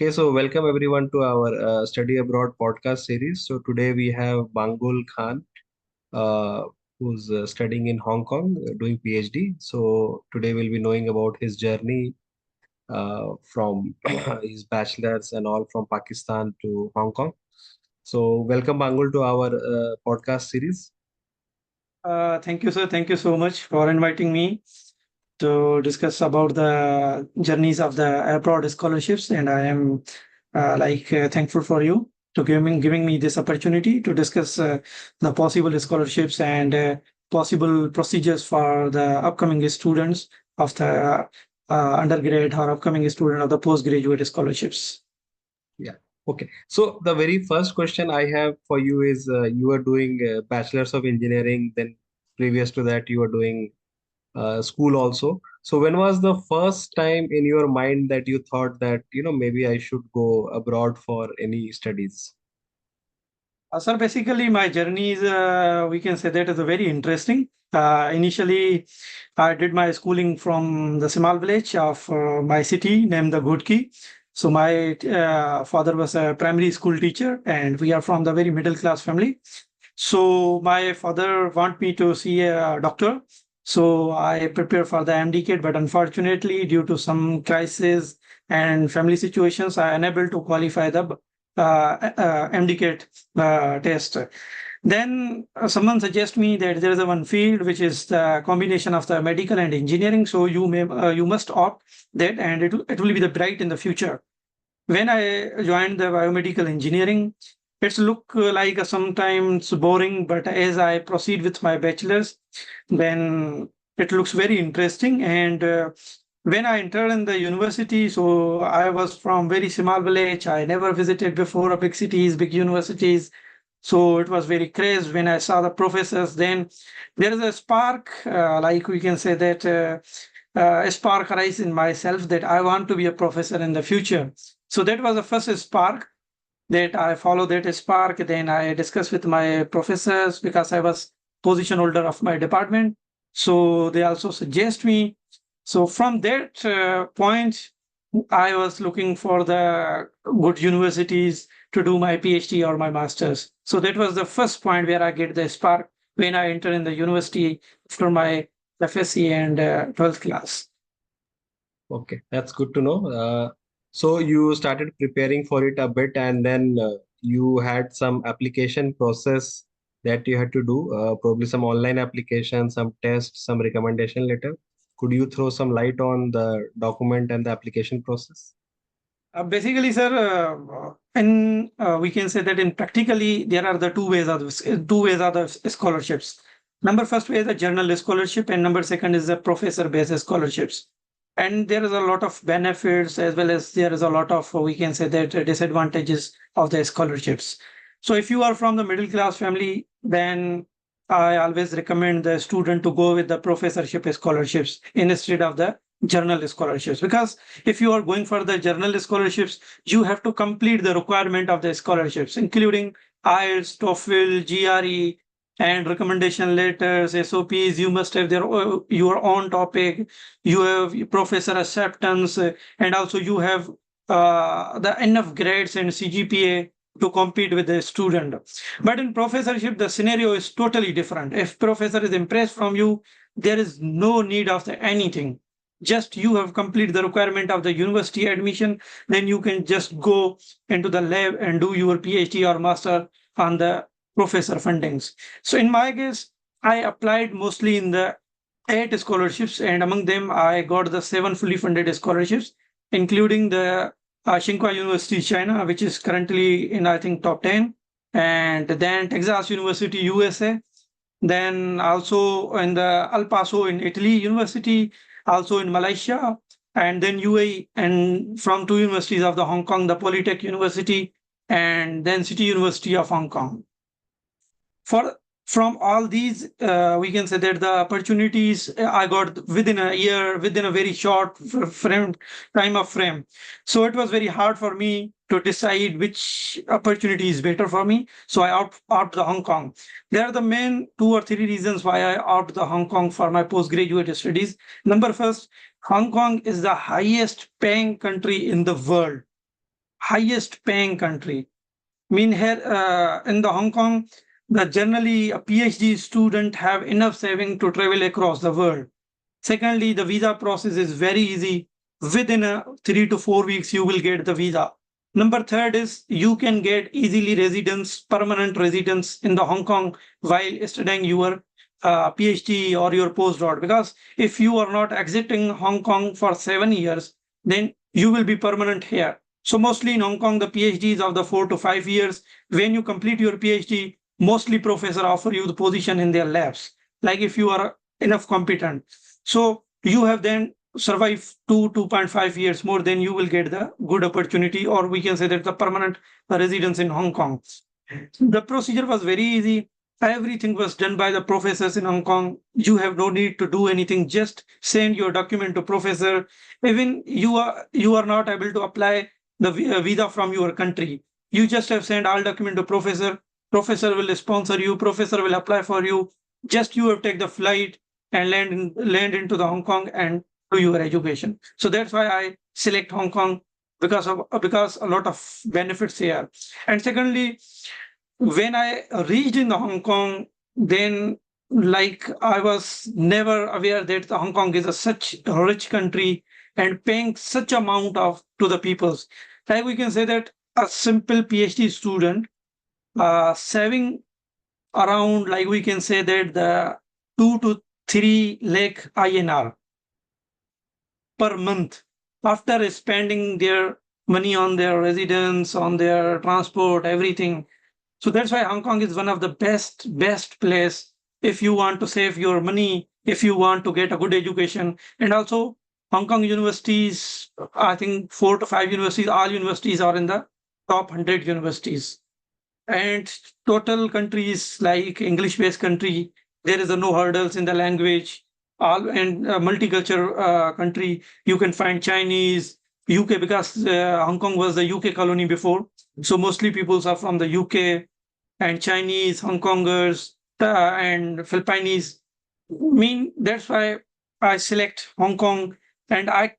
Okay, so welcome everyone to our Study Abroad podcast series. So today we have Bangul Khan, uh, who's studying in Hong Kong, doing PhD. So today we'll be knowing about his journey from his bachelor's and all from Pakistan to Hong Kong. So welcome Bangul to our podcast series. Thank you, sir. Thank you so much for inviting me to discuss about the journeys of the abroad scholarships, and I am thankful for you to giving me this opportunity to discuss the possible scholarships and possible procedures for the upcoming students of the undergrad or upcoming student of the postgraduate scholarships. Yeah. Okay. So the very first question I have for you is you are doing bachelor's of engineering, then previous to that you were doing school also. So when was the first time in your mind that you thought that, maybe I should go abroad for any studies? Sir, basically, my journey is, we can say that is a very interesting. Initially, I did my schooling from the small village of my city named the Ghodki. So my father was a primary school teacher, and we are from the very middle class family. So my father want me to see a doctor. So I prepare for the MD kit, but unfortunately, due to some crisis and family situations, I unable to qualify the MD kit test. Then someone suggest me that there is a one field which is the combination of the medical and engineering. So you must opt that, and it will be the bright in the future. When I joined the biomedical engineering, it's look like sometimes boring, but as I proceed with my bachelor's, then it looks very interesting. And when I entered in the university, so I was from very small village. I never visited before big cities, big universities. So it was very crazy when I saw the professors. Then there is a spark, like we can say that a spark rise in myself that I want to be a professor in the future. So that was the first spark that I follow that spark. Then I discuss with my professors because I was position holder of my department. So they also suggest me. So from that point, I was looking for the good universities to do my PhD or my master's. So that was the first point where I get the spark when I enter in the university after my FSC and 12th class. Okay, that's good to know. So you started preparing for it a bit, and then you had some application process that you had to do, probably some online application, some tests, some recommendation letter. Could you throw some light on the document and the application process? Basically, sir, in we can say that in practically there are the two ways of the scholarships. Number first way is the journal scholarship, and number second is the professor-based scholarships. And there is a lot of benefits as well as there is a lot of we can say that disadvantages of the scholarships. So if you are from the middle class family, then I always recommend the student to go with the professorship scholarships instead of the journal scholarships, because if you are going for the journal scholarships, you have to complete the requirement of the scholarships, including IELTS, TOEFL, GRE, and recommendation letters, SOPs. You must have your own topic. You have professor acceptance, and also you have the enough grades and CGPA to compete with the student. But in professorship, the scenario is totally different. If professor is impressed from you, there is no need of anything. Just you have completed the requirement of the university admission, then you can just go into the lab and do your PhD or master on the professor fundings. So in my case, I applied mostly in the 8 scholarships, and among them I got the 7 fully funded scholarships, including the Tsinghua University, China, which is currently in I think top 10, and then Texas University, USA, then also in the El Paso in Italy University, also in Malaysia, and then UAE, and from 2 universities of the Hong Kong, the Polytech University, and then City University of Hong Kong. For from all these, we can say that the opportunities I got within a year, within a very short frame time of frame. So it was very hard for me to decide which opportunity is better for me. So I opt the Hong Kong. There are the main 2 or 3 reasons why I opt the Hong Kong for my postgraduate studies. Number first, Hong Kong is the highest paying country in the world. highest paying country. Mean here in the Hong Kong, the generally a PhD student have enough saving to travel across the world. Secondly, the visa process is very easy. Within 3 to 4 weeks, you will get the visa. Number third is you can get easily residence, permanent residence in the Hong Kong while studying your PhD or your postdoc. Because if you are not exiting Hong Kong for 7 years, then you will be permanent here. So mostly in Hong Kong, the PhD is of the 4 to 5 years. When you complete your PhD, mostly professor offer you the position in their labs. Like if you are enough competent. So you have then survive 2.5 years more, then you will get the good opportunity, or we can say that the permanent residence in Hong Kong. The procedure was very easy. Everything was done by the professors in Hong Kong. You have no need to do anything. Just send your document to professor. Even you are not able to apply the visa from your country. You just have sent all document to professor. Professor will sponsor you. Professor will apply for you. Just you have take the flight and land into the Hong Kong and do your education. So that's why I select Hong Kong because a lot of benefits here. And secondly, when I reached in the Hong Kong, then like I was never aware that the Hong Kong is such a rich country and paying such amount of to the peoples. Like we can say that a simple PhD student saving around, like we can say that the 2 to 3 lakh INR per month after spending their money on their residence, on their transport, everything. So that's why Hong Kong is one of the best place if you want to save your money, if you want to get a good education. And also Hong Kong universities, I think 4 to 5 universities, all universities are in the top 100 universities. And total countries like English based country, there is no hurdles in the language. All and multicultural country, you can find Chinese, UK, because Hong Kong was the UK colony before, so mostly peoples are from the UK, and Chinese, Hong Kongers, and Filipinos. Mean that's why I select Hong Kong, and I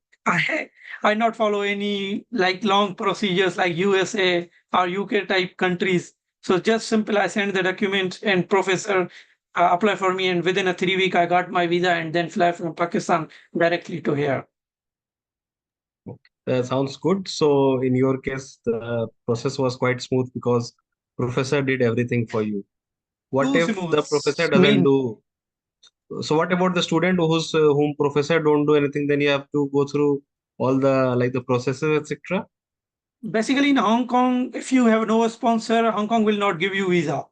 I not follow any like long procedures like USA or UK type countries. So just simple, I send the document and professor apply for me, and within a 3 week I got my visa and then fly from Pakistan directly to here. Sounds good. So in your case, the process was quite smooth because professor did everything for you. What Too if smooth. the professor doesn't Mean do? So what about the student whom professor don't do anything? Then you have to go through all the like the processes, etc. basically in Hong Kong, if you have no sponsor, Hong Kong will not give you visa.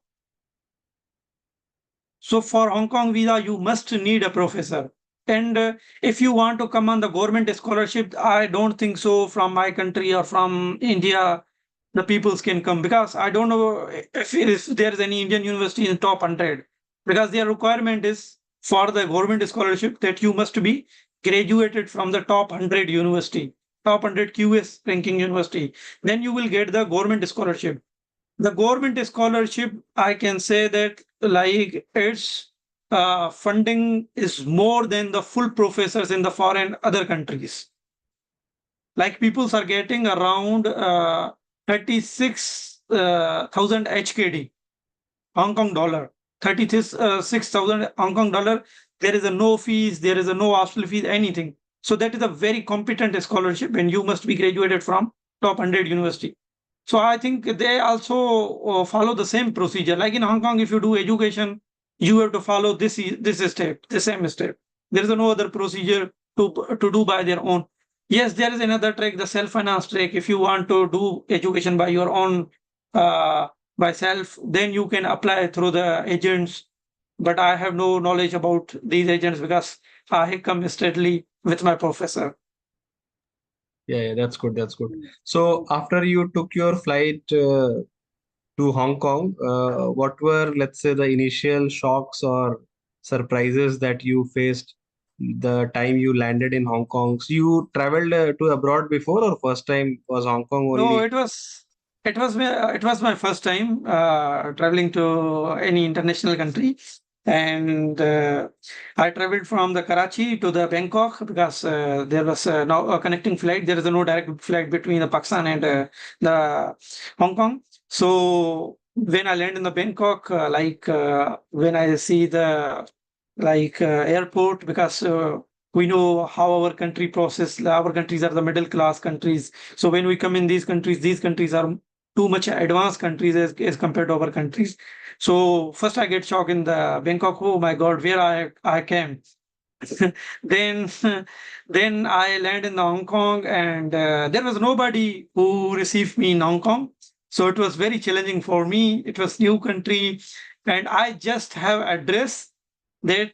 So for Hong Kong visa, you must need a professor. And if you want to come on the government scholarship, I don't think so from my country or from India, the peoples can come, because I don't know if there is any Indian university in top 100, because their requirement is for the government scholarship that you must be graduated from the top 100 university, top 100 QS ranking university. Then you will get the government scholarship. The government scholarship, I can say that like its funding is more than the full professors in the foreign other countries. Like peoples are getting around 36,000 HKD, Hong Kong dollar, 36,000 Hong Kong dollar. There is a no fees, there is a no hostel fees, anything. So that is a very competent scholarship, and you must be graduated from top 100 university. So I think they also follow the same procedure. Like in Hong Kong, if you do education, you have to follow this step, the same step. There is no other procedure to do by their own. Yes, there is another track, the self-finance track. If you want to do education by your own uh, by self, then you can apply through the agents. But I have no knowledge about these agents because I come steadily with my professor. Yeah, yeah, that's good. That's good. So after you took your flight to Hong Kong, what were, let's say, the initial shocks or surprises that you faced the time you landed in Hong Kong? So you traveled to abroad before, or first time was Hong Kong No, only? it was my first time traveling to any international country. And I traveled from the Karachi to the Bangkok because there was no connecting flight. There is no direct flight between the Pakistan and the Hong Kong. So when I land in the Bangkok, when I see the airport, because we know how our country process. Our countries are the middle class countries. So when we come in these countries are too much advanced countries as compared to our countries. So first I get shocked in the Bangkok. Oh my God, where I came. then then I land in the Hong Kong, and there was nobody who received me in Hong Kong. So it was very challenging for me. It was new country, and I just have address that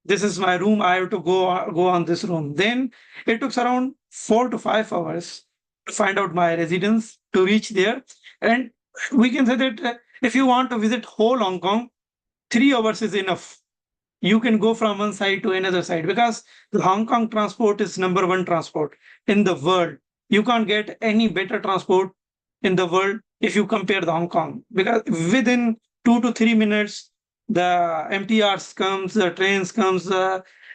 this is my room. I have to go on this room. Then it took around 4 to 5 hours to find out my residence to reach there. And we can say that if you want to visit whole Hong Kong, 3 hours is enough. You can go from one side to another side because the Hong Kong transport is number one transport in the world. You can't get any better transport in the world if you compare the Hong Kong, because within 2 to 3 minutes the MTRs comes, the trains comes,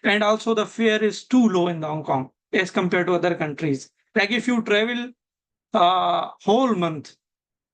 and also the fare is too low in the Hong Kong as compared to other countries. Like if you travel whole month,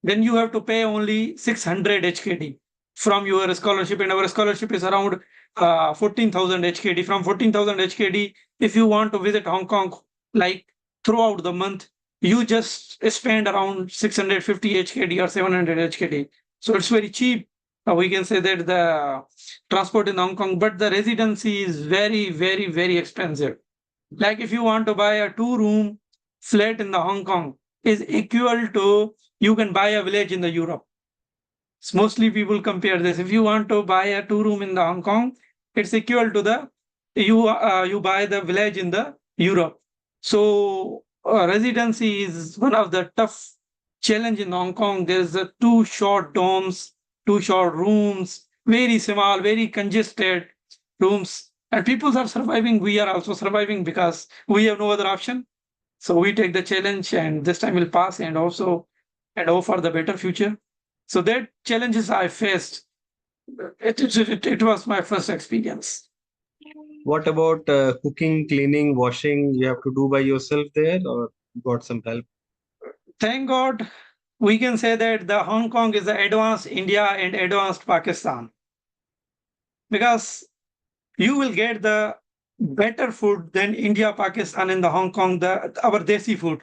then you have to pay only 600 HKD from your scholarship, and our scholarship is around 14,000 HKD. From 14,000 HKD, if you want to visit Hong Kong like throughout the month, you just spend around 650 HKD or 700 HKD. So it's very cheap. We can say that the transport in Hong Kong, but the residency is very, very, very expensive. Like if you want to buy a 2 room flat in the Hong Kong, is equal to you can buy a village in the Europe. So mostly people compare this. If you want to buy a 2 room in the Hong Kong, it's equal to the you buy the village in the Europe. So residency is one of the tough challenge in Hong Kong. There's a two short domes, two short rooms, very small, very congested rooms, and people are surviving. We are also surviving because we have no other option. So we take the challenge, and this time will pass, and also and hope for the better future. So that challenges I faced. It was my first experience. What about cooking, cleaning, washing? You have to do by yourself there, or you got some help? Thank God, we can say that the Hong Kong is the advanced India and advanced Pakistan, because you will get the better food than India, Pakistan, and the Hong Kong. Our desi food.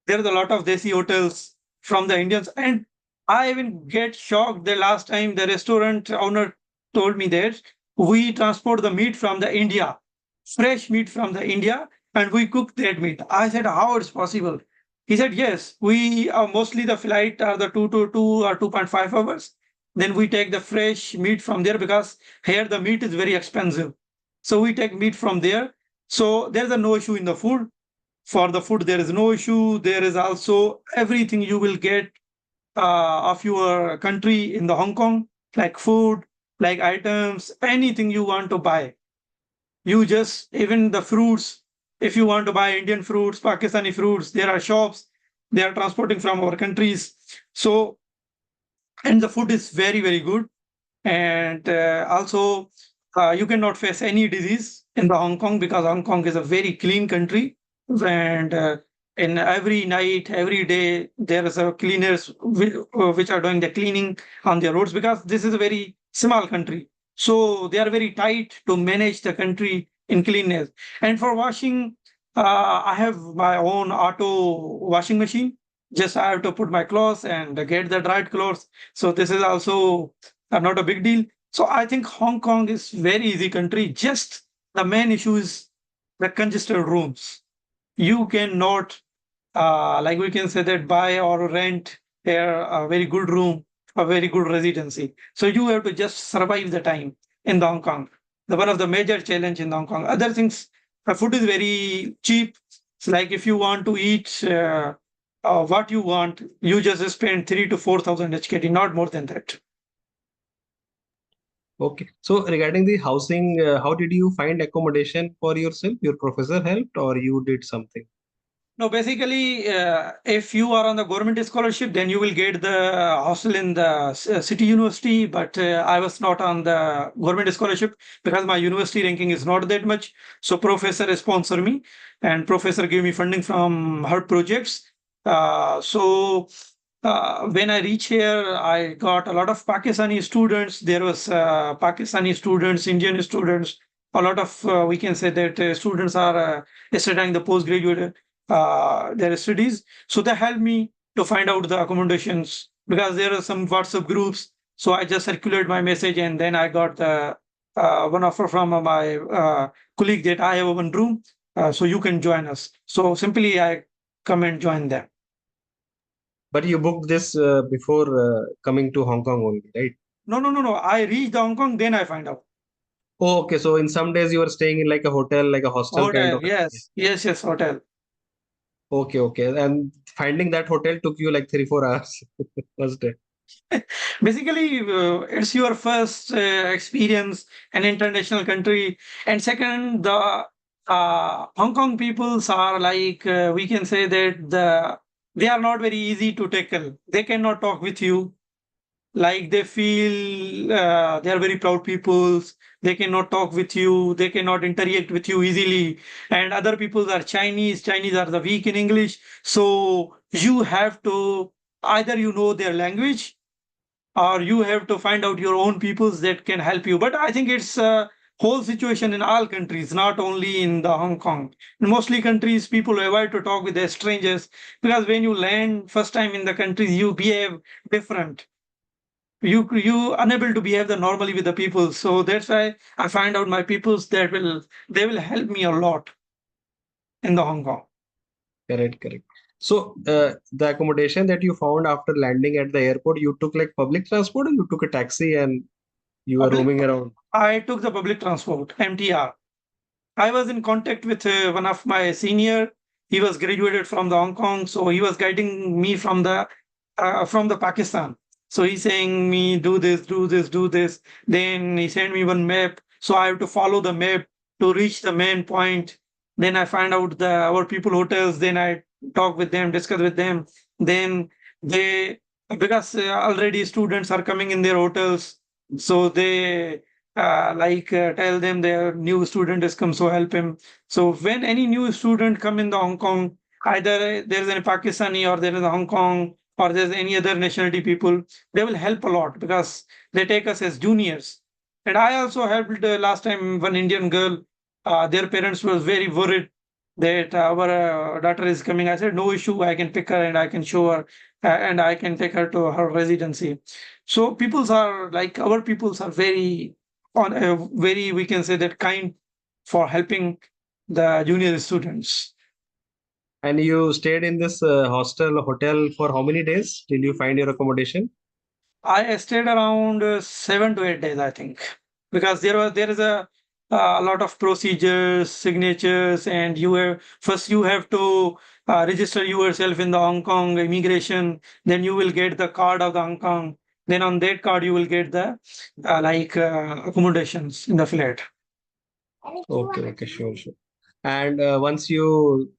There's a lot of desi hotels from the Indians, and I even get shocked. The last time the restaurant owner told me that we transport the meat from the India, fresh meat from the India, and we cook that meat. I said, how it's possible? He said, yes, we are mostly the flight are the 2 to 2 or 2.5 hours. Then we take the fresh meat from there because here the meat is very expensive. So we take meat from there. So there's a no issue in the food. For the food, there is no issue. There is also everything you will get of your country in the Hong Kong, like food, like items, anything you want to buy. You just, even the fruits, if you want to buy Indian fruits, Pakistani fruits, there are shops, they are transporting from our countries. So, and the food is very, very good. And also, you cannot face any disease in the Hong Kong because Hong Kong is a very clean country. And in every night, every day, there is a cleaners which are doing the cleaning on their roads, because this is a very small country. So they are very tight to manage the country in cleanness. And for washing, I have my own auto washing machine. Just I have to put my clothes and get the dried clothes. So this is also are not a big deal. So I think Hong Kong is very easy country. Just the main issue is the congested rooms. You cannot, like we can say that buy or rent here a very good room, a very good residency. So you have to just survive the time in the Hong Kong. The one of the major challenge in Hong Kong. Other things, food is very cheap. It's like if you want to eat what you want, you just spend 3 to 4,000 HKD, not more than that. Okay. So regarding the housing, how did you find accommodation for yourself? Your professor helped, or you did something? No, basically, if you are on the government scholarship, then you will get the hostel in the city university. But I was not on the government scholarship because my university ranking is not that much. So professor sponsor me, and professor gave me funding from her projects. When I reach here, I got a lot of Pakistani students. There was Pakistani students, Indian students. A lot of we can say that students are studying the postgraduate their studies. So they helped me to find out the accommodations because there are some WhatsApp groups. So I just circulate my message and then I got the one offer from my colleague that I have one room, so you can join us. So simply I come and join them. But you booked this before coming to Hong Kong only, right? No, no, no, no. I reached Hong Kong, then I find out. Oh, okay. So in some days you were staying in like a hotel, like a hostel kind Hotel, of a thing. yes, yes, yes, hotel. Okay, okay. And finding that hotel took you like 3, 4 hours first day. Basically, it's your first experience an international country, and second, the Hong Kong peoples are like we can say that they are not very easy to tackle. They cannot talk with you. Like they feel they are very proud peoples. They cannot talk with you. They cannot interact with you easily. And other peoples are Chinese. Chinese are the weak in English. So you have to either you know their language or you have to find out your own peoples that can help you. But I think it's a whole situation in all countries, not only in the Hong Kong. In mostly countries, people avoid to talk with their strangers because when you land first time in the countries, you behave different. You unable to behave the normally with the people. So that's why I find out my peoples that they will help me a lot in the Hong Kong. Correct, correct. So the accommodation that you found after landing at the airport, you took like public transport or you took a taxi and you were Public, roaming around? I took the public transport, MTR. I was in contact with one of my senior. He was graduated from the Hong Kong, so he was guiding me from the Pakistan. So he's saying me do this, do this, do this. Then he sent me one map, so I have to follow the map to reach the main point. Then I find out the our people hotels. Then I talk with them, discuss with them. Then they because already students are coming in their hotels, so they tell them their new student has come, so help him. So when any new student come in the Hong Kong, either there is any Pakistani or there is a Hong Kong or there's any other nationality people, they will help a lot because they take us as juniors. And I also helped last time one Indian girl. Their parents was very worried that our daughter is coming. I said no issue, I can pick her and I can show her and I can take her to her residency. So peoples are like our peoples are very on a very we can say that kind for helping the junior students. And you stayed in this hostel hotel for how many days till you find your accommodation? I stayed around 7 to 8 days, I think, because there is a lot of procedures, signatures, and you have to register yourself in the Hong Kong immigration. Then you will get the card of the Hong Kong. Then on that card you will get the accommodations in the flat. Okay, okay, sure, sure. And once you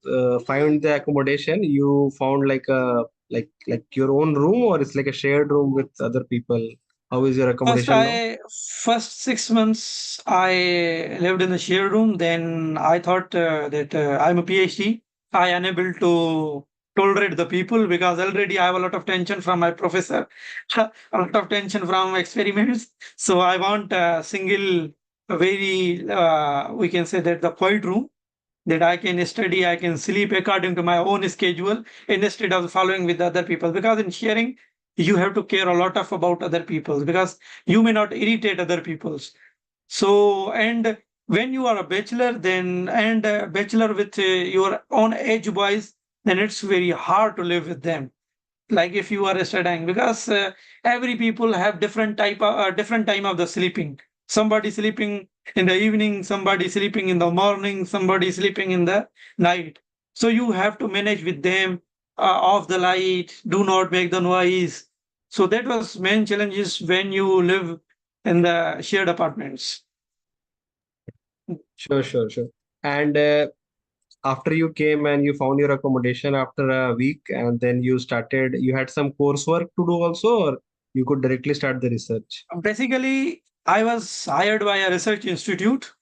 find the accommodation, you found like a like your own room or it's like a shared room with other people. How is your First, accommodation now? I first 6 months I lived in the share room. Then I thought that I'm a PhD. I unable to tolerate the people because already I have a lot of tension from my professor, a lot of tension from experiments. So I want a single, a very we can say that the quiet room that I can study, I can sleep according to my own schedule instead of following with other people. Because in sharing, you have to care a lot of about other people because you may not irritate other people's. So and when you are a bachelor, then and a bachelor with your own age boys, then it's very hard to live with them like if you are studying because every people have different time of the sleeping. Somebody sleeping in the evening, somebody sleeping in the morning, somebody sleeping in the night. So you have to manage with them, off the light, do not make the noise. So that was main challenges when you live in the shared apartments. Sure, sure, sure. And after you came and you found your accommodation after a week, and then you had some coursework to do also, or you could directly start the research? Basically, I was hired by a research institute,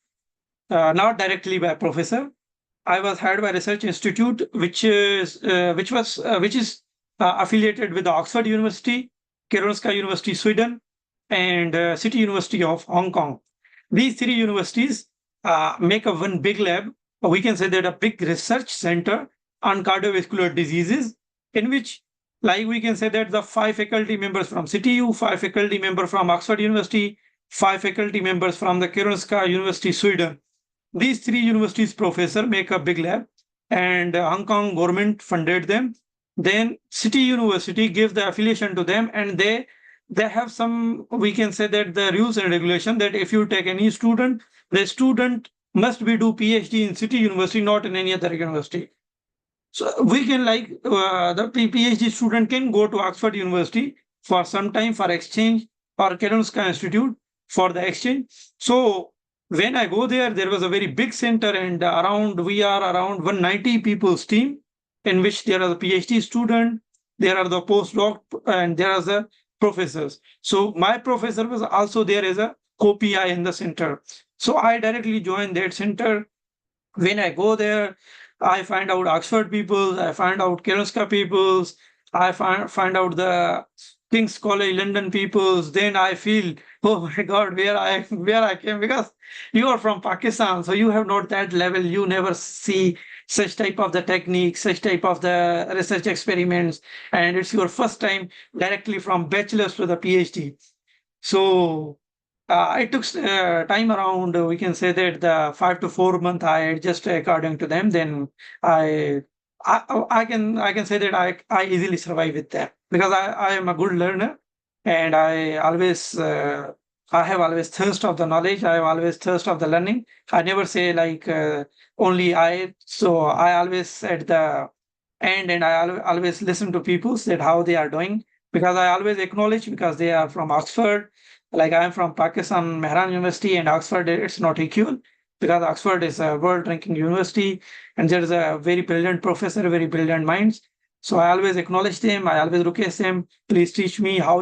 not directly by a professor. I was hired by a research institute, which is affiliated with the Oxford University, Karolinska University, Sweden, and City University of Hong Kong. These three universities make a one big lab, or we can say that a big research center on cardiovascular diseases, in which, like we can say that the five faculty members from CityU, five faculty members from Oxford University, five faculty members from the Karolinska University, Sweden. These three universities professor make a big lab, and Hong Kong government funded them. Then City University gives the affiliation to them, and they have some, we can say that the rules and regulation that if you take any student, the student must be do PhD in City University, not in any other university. So we can like the PhD student can go to Oxford University for some time for exchange, or Karolinska Institute for the exchange. So when I go there, there was a very big center, and we are around 190 people's team, in which there are the PhD student, there are the postdoc, and there are the professors. So my professor was also there as a co-PI in the center. So I directly joined that center. When I go there, I find out Oxford people, I find out Karolinska peoples, I find out the King's College London peoples. Then I feel, oh my God, where I came, because you are from Pakistan, so you have not that level. You never see such type of the techniques, such type of the research experiments, and it's your first time directly from bachelor's to the PhD. So it took time around, we can say that the 5 to 4 month I adjusted according to them. Then I, I can say that I easily survive with that, because I am a good learner, and I have always thirst of the knowledge. I have always thirst of the learning. I never say like only I. So I always at the end, and I always listen to people said how they are doing, because I always acknowledge, because they are from Oxford. Like I'm from Pakistan, Mehran University, and Oxford, it's not equal, because Oxford is a world ranking university, and there is a very brilliant professor, very brilliant minds. So I always acknowledge them. I always request them, please teach me how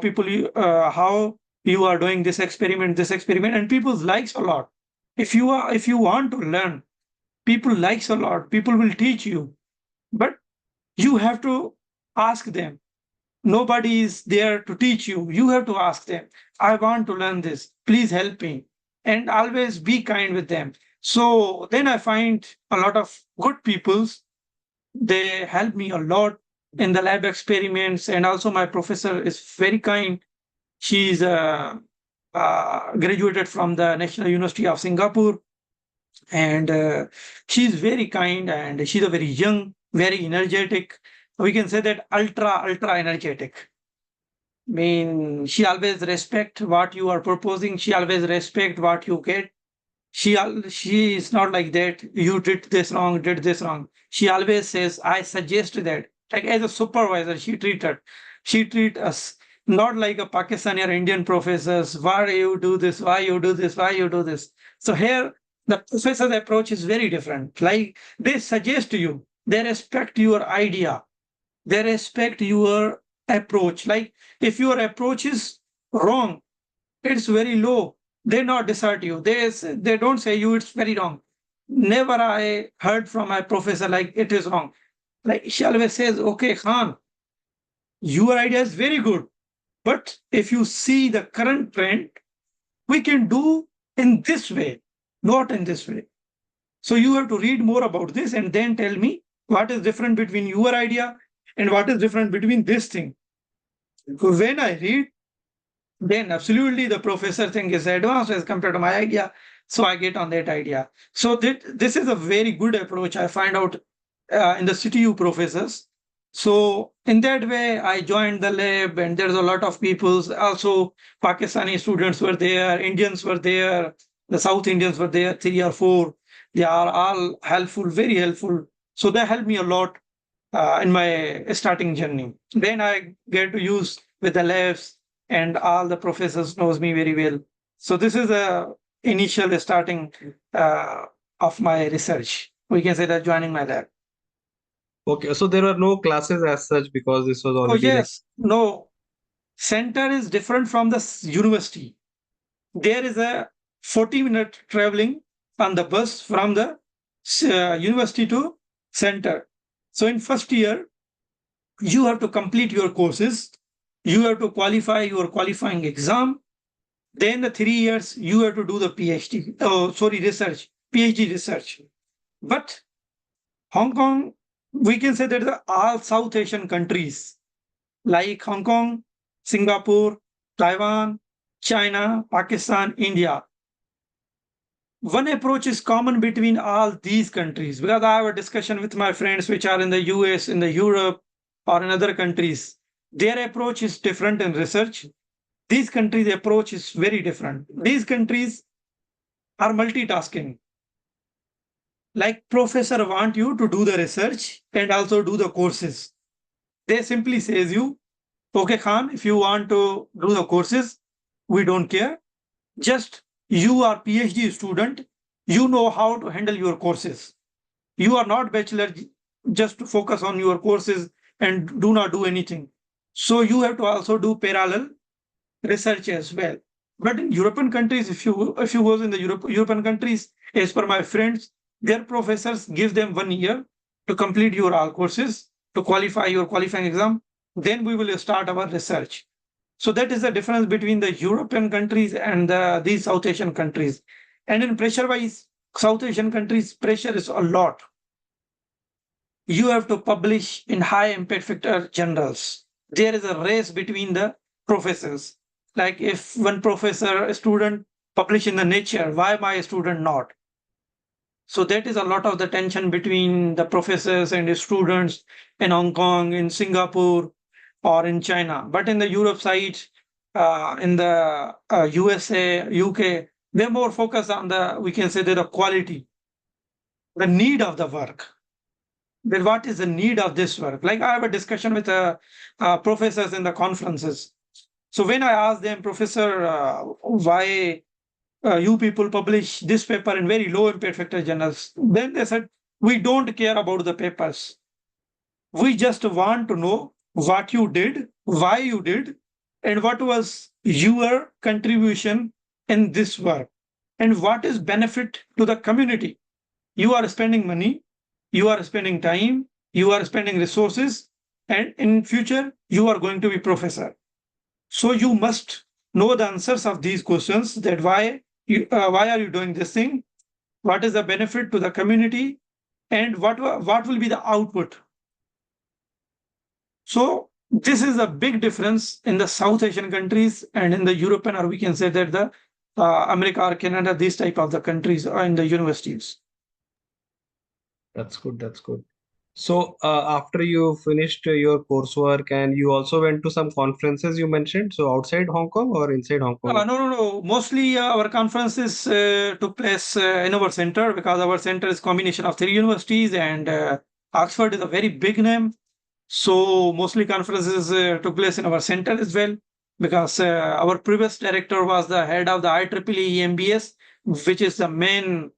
people how you are doing this experiment, and people likes a lot. If you want to learn, people likes a lot. People will teach you, but you have to ask them. Nobody is there to teach you. You have to ask them, I want to learn this. Please help me. And always be kind with them. So then I find a lot of good peoples. They help me a lot in the lab experiments. And also my professor is very kind. She's graduated from the National University of Singapore. And she's very kind, and she's a very young, very energetic. We can say that ultra energetic. Mean she always respect what you are proposing. She always respect what you get. She is not like that. You did this wrong, did this wrong. She always says, I suggest that. Like as a supervisor, she treat us not like a Pakistani or Indian professors. Why you do this? Why you do this? Why you do this? So here the professor's approach is very different. Like they suggest to you, they respect your idea, they respect your approach. Like if your approach is wrong, it's very low, they not desert you. They don't say you it's very wrong. Never I heard from my professor like it is wrong. Like she always says, okay, Khan, your idea is very good, but if you see the current trend, we can do in this way, not in this way. So you have to read more about this and then tell me what is different between your idea and what is different between this thing. When I read, then absolutely the professor thing is advanced as compared to my idea. So I get on that idea. So this is a very good approach I find out in the CTU professors. So in that way, I joined the lab, and there's a lot of people. Also, Pakistani students were there, Indians were there, the South Indians were there, three or four. They are all helpful, very helpful. So they helped me a lot in my starting journey. Then I get to use with the labs, and all the professors knows me very well. So this is the initial starting of my research. we can say that joining my lab. Okay, so there were no classes as such because this was Oh already like. yes, no, center is different from the university. There is a 40-minute traveling on the bus from the university to center. So in first year, you have to complete your courses. You have to qualify your qualifying exam. Then the 3 years, you have to do the PhD. Oh, sorry, research, PhD research. But Hong Kong, we can say that all South Asian countries like Hong Kong, Singapore, Taiwan, China, Pakistan, India. One approach is common between all these countries because I have a discussion with my friends which are in the US, in the Europe, or in other countries. Their approach is different in research. These countries' approach is very different. These countries are multitasking. Like professor want you to do the research and also do the courses. They simply says you, okay, Khan, if you want to do the courses, we don't care. Just you are PhD student, you know how to handle your courses. You are not bachelor, just to focus on your courses and do not do anything. So you have to also do parallel research as well. But in European countries, if you go in the European countries, as per my friends, their professors give them 1 year to complete your all courses, to qualify your qualifying exam. Then we will start our research. So that is the difference between the European countries and these South Asian countries. And in pressure wise, South Asian countries, pressure is a lot. You have to publish in high impact factor journals. There is a race between the professors. Like if one professor, a student publish in the Nature, why my student not? So that is a lot of the tension between the professors and the students in Hong Kong, in Singapore, or in China. But in the Europe side, in the USA, UK, they're more focused on the, we can say that the quality, the need of the work. Then what is the need of this work? Like I have a discussion with professors in the conferences. So when I ask them, Professor, why you people publish this paper in very low impact factor journals, then they said, we don't care about the papers. We just want to know what you did, why you did, and what was your contribution in this work, and what is benefit to the community. You are spending money, you are spending time, you are spending resources, and in future you are going to be professor. So you must know the answers of these questions, that why are you doing this thing, what is the benefit to the community, and what will be the output. So this is a big difference in the South Asian countries and in the European, or we can say that the America or Canada, these type of the countries are in the universities. That's good. That's good. So, after you finished your coursework and you also went to some conferences you mentioned, so outside Hong Kong or inside Hong Kong? No, no, no. Mostly our conferences took place in our center because our center is combination of three universities and Oxford is a very big name. So mostly conferences took place in our center as well because our previous director was the head of the IEEE EMBS, which is the main,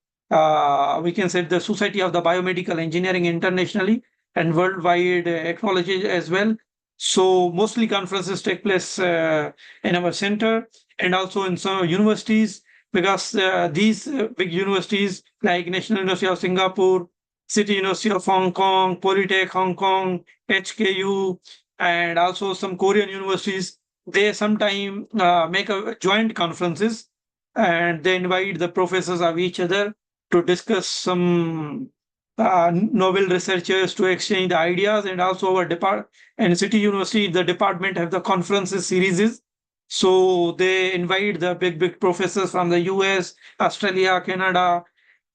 we can say the Society of the Biomedical Engineering internationally and worldwide acknowledged as well. So mostly conferences take place in our center and also in some universities because these big universities like National University of Singapore, City University of Hong Kong, Polytech Hong Kong, HKU, and also some Korean universities, they sometimes make a joint conferences and they invite the professors of each other to discuss some novel researchers to exchange the ideas, and also our department and City University, the department have the conferences series. So they invite the big professors from the US, Australia, Canada.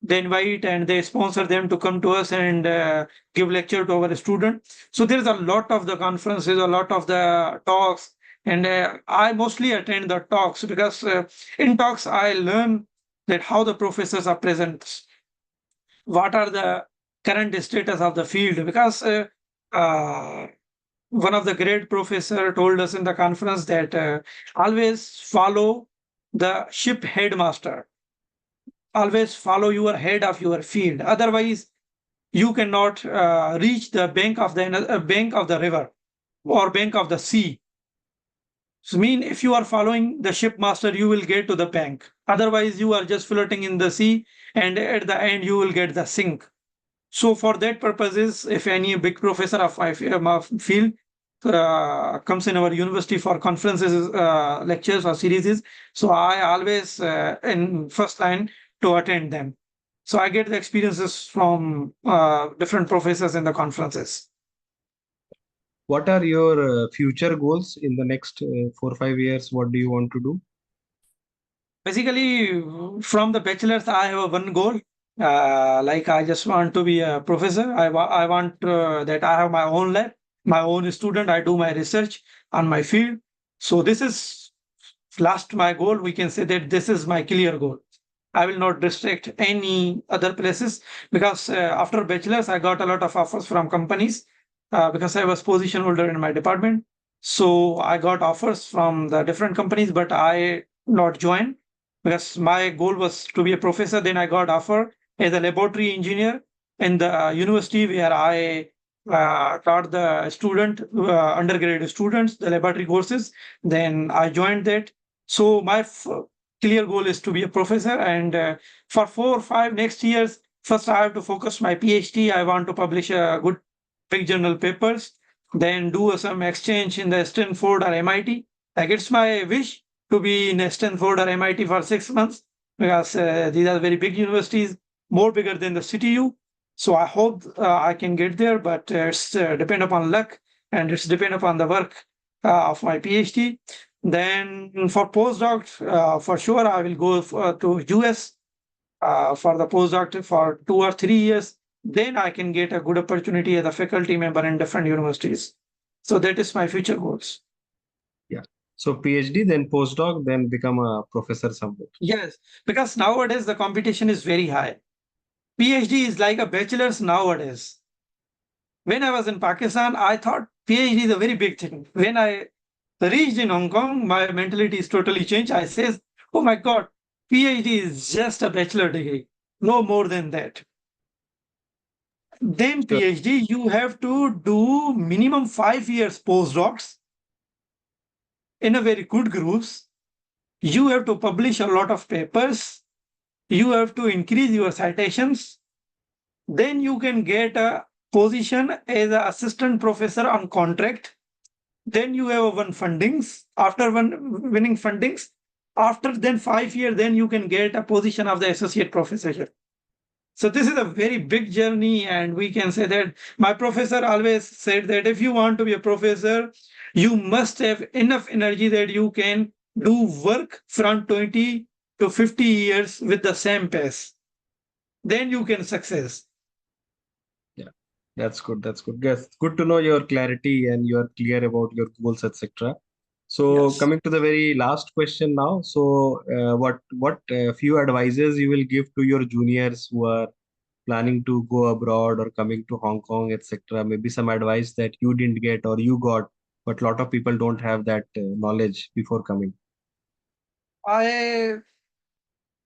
They invite and they sponsor them to come to us and give lecture to our student. So there's a lot of the conferences, a lot of the talks, and I mostly attend the talks because in talks I learn that how the professors are present, what are the current status of the field, because uh, one of the great professor told us in the conference that always follow the ship headmaster, always follow your head of your field, otherwise you cannot reach the bank of the river or bank of the sea. So mean if you are following the shipmaster, you will get to the bank. Otherwise, you are just floating in the sea, and at the end you will get the sink. So for that purposes, if any big professor of my field comes in our university for conferences, lectures or series, so I always in first line to attend them. So I get the experiences from different professors in the conferences. What are your future goals in the next 4 5 years? What do you want to do? Basically, from the bachelor's, I have one goal. Like I just want to be a professor. I want that I have my own lab, my own student. I do my research on my field. So this is last my goal. We can say that this is my clear goal. I will not restrict any other places because after bachelor's, I got a lot of offers from companies because I was position holder in my department. So I got offers from the different companies, but I not joined because my goal was to be a professor. Then I got offer as a laboratory engineer in the university where I taught the undergraduate students the laboratory courses. Then I joined that. So my clear goal is to be a professor, and for 4 or 5 next years, first I have to focus my PhD. I want to publish a good big journal papers, then do some exchange in the Stanford or MIT. Like it's my wish to be in Stanford or MIT for 6 months because these are very big universities, more bigger than the CTU. So I hope I can get there, but it's depend upon luck and it's depend upon the work of my PhD. Then for postdoc, for sure I will go to US for the postdoc for 2 or 3 years. Then I can get a good opportunity as a faculty member in different universities. So that is my future goals. Yeah. So PhD, then postdoc, then become a professor somewhere. Yes, because nowadays the competition is very high. PhD is like a bachelor's nowadays. When I was in Pakistan, I thought PhD is a very big thing. When I reached in Hong Kong, my mentality is totally changed. I says, oh my God, PhD is just a bachelor degree, no more than that. Then Sure. PhD, you have to do minimum 5 years postdocs in a very good groups. You have to publish a lot of papers. You have to increase your citations. Then you can get a position as an assistant professor on contract. Then you have one fundings. After one winning fundings, after then 5 years, then you can get a position of the associate professorship. So this is a very big journey, and we can say that my professor always said that if you want to be a professor, you must have enough energy that you can do work from 20 to 50 years with the same pace. Then you can success. Yeah, that's good. That's good. Yes, good to know your clarity and you are clear about your goals, etc. So Yes. coming to the very last question now. So what few advices you will give to your juniors who are planning to go abroad or coming to Hong Kong, etc. Maybe some advice that you didn't get or you got, but a lot of people don't have that knowledge before coming. I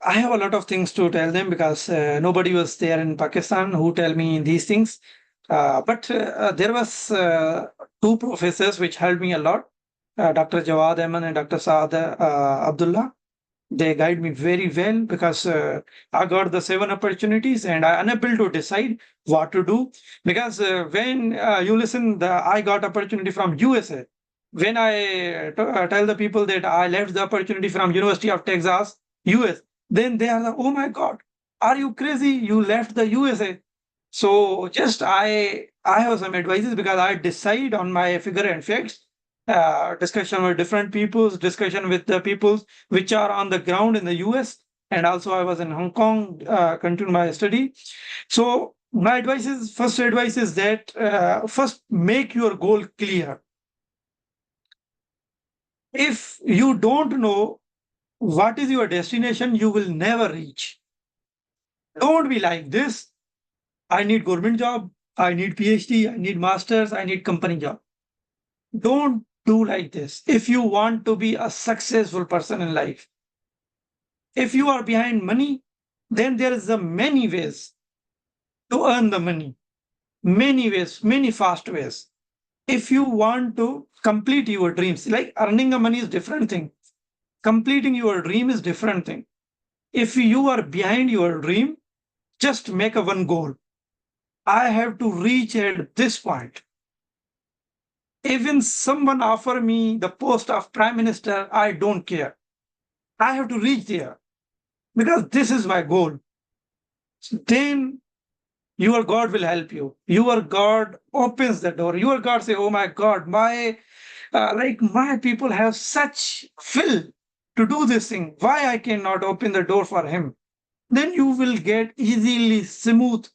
I have a lot of things to tell them because nobody was there in Pakistan who tell me these things. But there was two professors which helped me a lot, Dr. Jawad Ahmed and Dr. Saad Abdullah. They guide me very well because I got the 7 opportunities and I unable to decide what to do because when you listen, I got opportunity from USA. When I tell the people that I left the opportunity from University of Texas, US, then they are like, oh my God, are you crazy? You left the USA. So just I have some advices because I decide on my figure and facts, discussion with different peoples, discussion with the peoples which are on the ground in the US, and also I was in Hong Kong, continued my study. So my advice is first advice is that first make your goal clear. If you don't know what is your destination, you will never reach. Don't be like this. I need government job. I need PhD. I need masters. I need company job. Don't do like this. If you want to be a successful person in life, if you are behind money, then there is a many ways to earn the money. Many ways, many fast ways. If you want to complete your dreams, like earning the money is different thing. Completing your dream is different thing. If you are behind your dream, just make a one goal. I have to reach at this point. Even someone offer me the post of prime minister, I don't care. I have to reach there because this is my goal. Then your God will help you. Your God opens the door. Your God say, "Oh my God, my people have such will to do this thing. Why I cannot open the door for him?" Then you will get easily smooth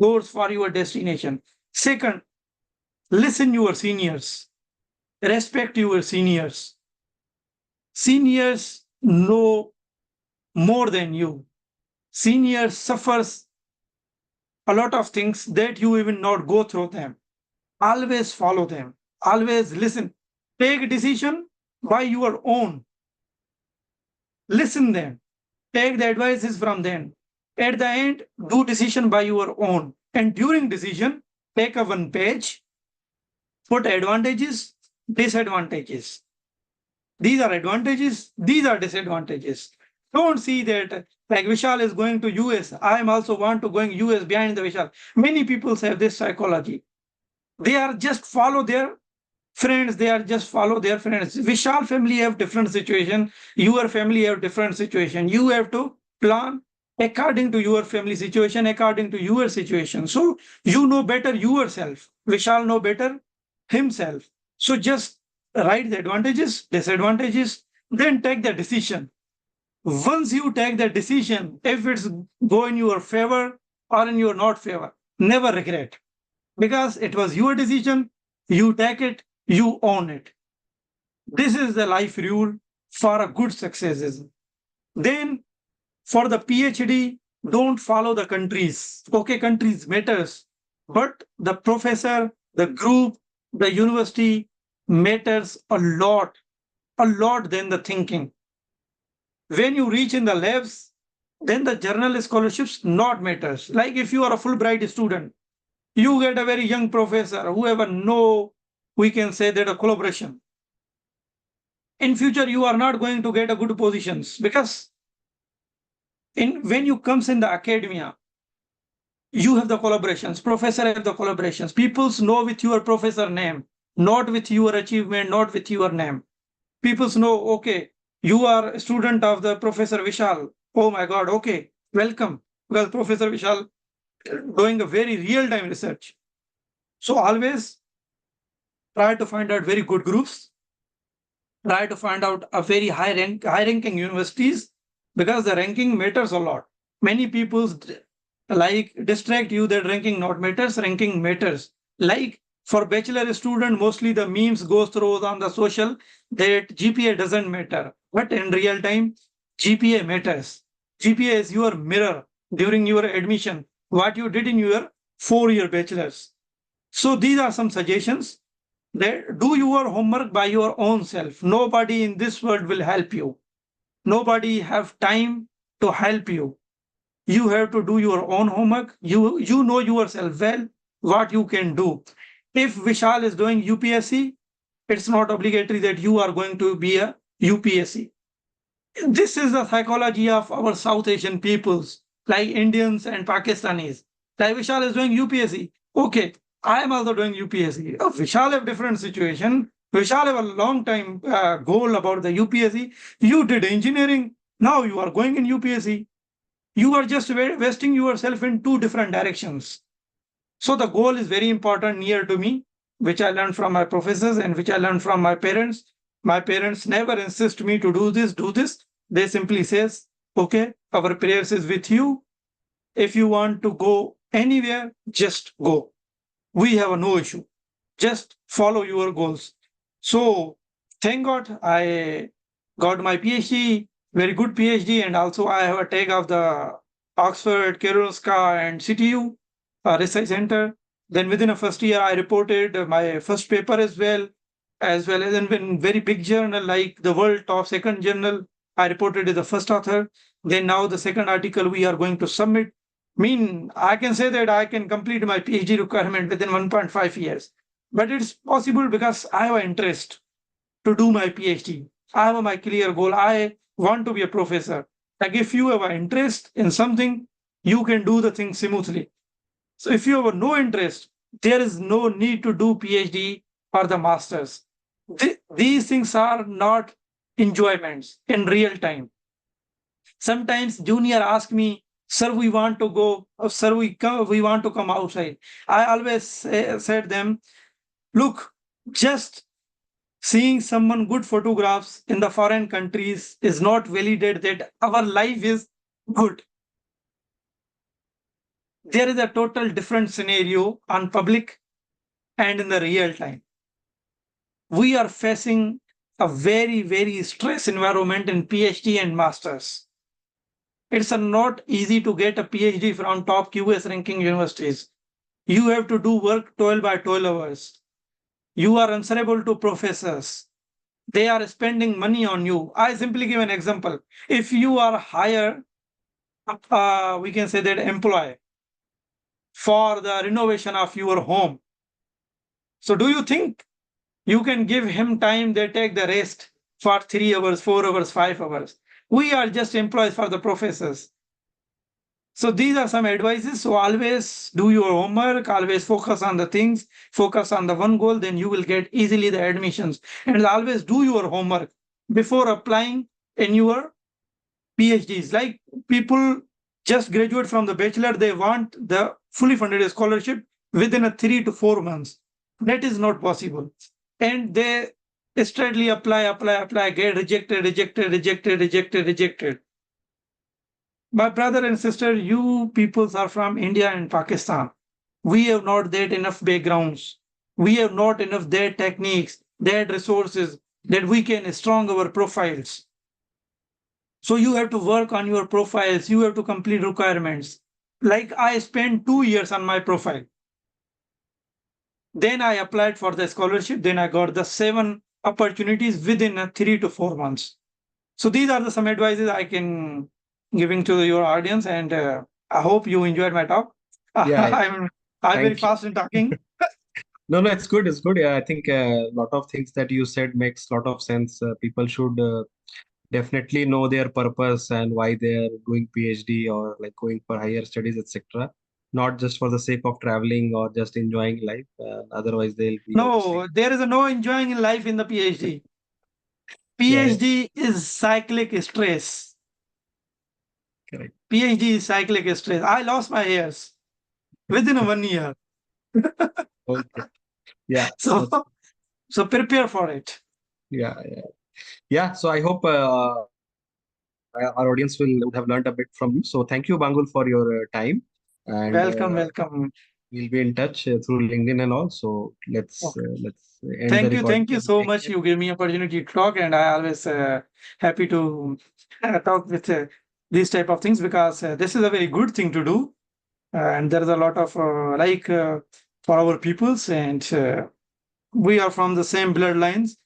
doors for your destination. Second, listen your seniors. Respect your seniors. Seniors know more than you. Seniors suffers a lot of things that you even not go through them. Always follow them. Always listen. Take decision by your own. Listen them. Take the advices from them. At the end, do decision by your own. And during decision, take a one page, put advantages, disadvantages. These are advantages, these are disadvantages. Don't see that like Vishal is going to US. I am also want to going US behind the Vishal. Many people have this psychology. They are just follow their friends, they are just follow their friends. Vishal family have different situation, your family have different situation. You have to plan according to your family situation, according to your situation. So you know better yourself. Vishal know better himself. So just write the advantages, disadvantages, then take the decision. Once you take the decision, if it's go in your favor or in your not favor, never regret, because it was your decision. You take it, you own it. This is the life rule for a good successes. Then for the PhD, don't follow the countries. Okay, countries matters, but the professor, the group, the university matters a lot than the thinking. When you reach in the labs, then the journal scholarships not matters. Like if you are a Fulbright student, you get a very young professor, whoever know, we can say that a collaboration. In future, you are not going to get a good positions because in when you comes in the academia, you have the collaborations, professor have the collaborations. People's know with your professor name, not with your achievement, not with your name. People's know, okay, you are a student of the Professor Vishal. Oh my God, okay, welcome. Because Professor Vishal doing a very real-time research. So always try to find out very good groups, try to find out a very high ranking universities, because the ranking matters a lot. Many people like distract you that ranking not matters, ranking matters. Like for bachelor student, mostly the memes goes through on the social that GPA doesn't matter, but in real time GPA matters. GPA is your mirror during your admission, what you did in your 4-year bachelor's. So these are some suggestions. Do your homework by your own self. Nobody in this world will help you. Nobody have time to help you. You have to do your own homework. You know yourself well what you can do. If Vishal is doing UPSC, it's not obligatory that you are going to be a UPSC. This is the psychology of our South Asian peoples, like Indians and Pakistanis. Like Vishal is doing UPSC. Okay, I am also doing UPSC. Oh, Vishal have different situation. Vishal have a long time goal about the UPSC. You did engineering. Now you are going in UPSC. You are just wasting yourself in two different directions. So the goal is very important near to me, which I learned from my professors and which I learned from my parents. My parents never insist me to do this, do this. They simply says, okay, our prayers is with you. If you want to go anywhere, just go. We have no issue. Just follow your goals. So thank God I got my PhD, very good PhD, and also I have a tag of the Oxford, Karolinska, and CTU research center. Then within a first year, I reported my first paper as well as in very big journal like the World Top Second Journal. I reported as the first author. Then now the second article we are going to submit. Mean, I can say that I can complete my PhD requirement within 1.5 years. But it's possible because I have an interest to do my PhD. I have my clear goal. I want to be a professor. Like if you have an interest in something, you can do the thing smoothly. So if you have no interest, there is no need to do PhD or the masters. These things are not enjoyments in real time. Sometimes junior ask me, sir, we want to go, sir, we want to come outside. I always said them, look, just seeing someone good photographs in the foreign countries is not validate that our life is good. There is a total different scenario on public and in the real time. We are facing a very, very stress environment in PhD and masters. It's not easy to get a PhD from top QS ranking universities. You have to do work 12 by 12 hours. You are answerable to professors. They are spending money on you. I simply give an example. If you are hired, we can say that employee for the renovation of your home. So do you think you can give him time, they take the rest for 3 hours, 4 hours, 5 hours? We are just employees for the professors. So these are some advices. So always do your homework, always focus on the things, focus on the one goal, then you will get easily the admissions. And always do your homework before applying in your PhDs. Like people just graduate from the bachelor, they want the fully funded scholarship within a 3 to 4 months. That is not possible. And they straightly apply, get rejected, rejected. My brother and sister, you peoples are from India and Pakistan. We have not that enough backgrounds. We have not enough that techniques, that resources that we can strong our profiles. So you have to work on your profiles. You have to complete requirements. Like I spent 2 years on my profile. Then I applied for the scholarship. Then I got the 7 opportunities within a 3 to 4 months. So these are the some advices I can giving to your audience, and I hope you enjoyed my talk. Yeah, yeah. I'm very Thank you. fast in talking. No, no, it's good. It's good. Yeah, I think a lot of things that you said makes a lot of sense. People should definitely know their purpose and why they are doing PhD or like going for higher studies, etc. Not just for the sake of traveling or just enjoying life. Otherwise, they'll be obviously No, there is a no enjoying in life in the PhD. yeah, yeah, PhD is cyclic stress. correct. PhD is cyclic stress. I lost my hairs within 1 year. Okay. Yeah, So, that's so prepare for it. yeah, yeah, yeah. So I hope our audience will would have learned a bit from you. So thank you, Bangul, for your time, and Welcome, welcome. we'll be in touch through LinkedIn and all. So let's end the recording Thank you and so take much. care. You gave me opportunity to talk, and I always happy to talk with these type of things because this is a very good thing to do, and there is a lot of for our peoples, and we are from the same bloodlines.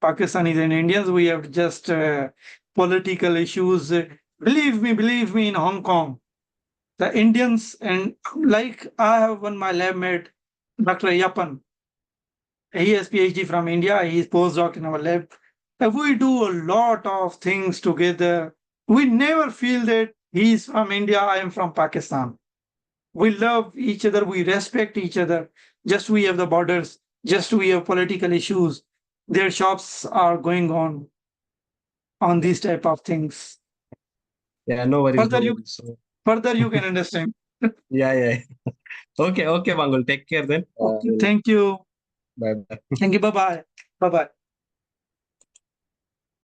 Pakistanis and Indians. We have just political issues. Believe me, in Hong Kong, the Indians and like I have one my lab mate, Dr. Yapan. He has PhD from India. He is postdoc in our lab. We do a lot of things together. We never feel that he's from India, I am from Pakistan. We love each other. We respect each other. Just we have the borders. Just we have political issues. Their shops are going on Yeah, these type of things. yeah. No worries, Further no you worries. So further you can understand. yeah, yeah. Okay, okay, Bangul. Take care then. Okay, thank you. Bye bye. Thank you. Bye bye. Bye bye.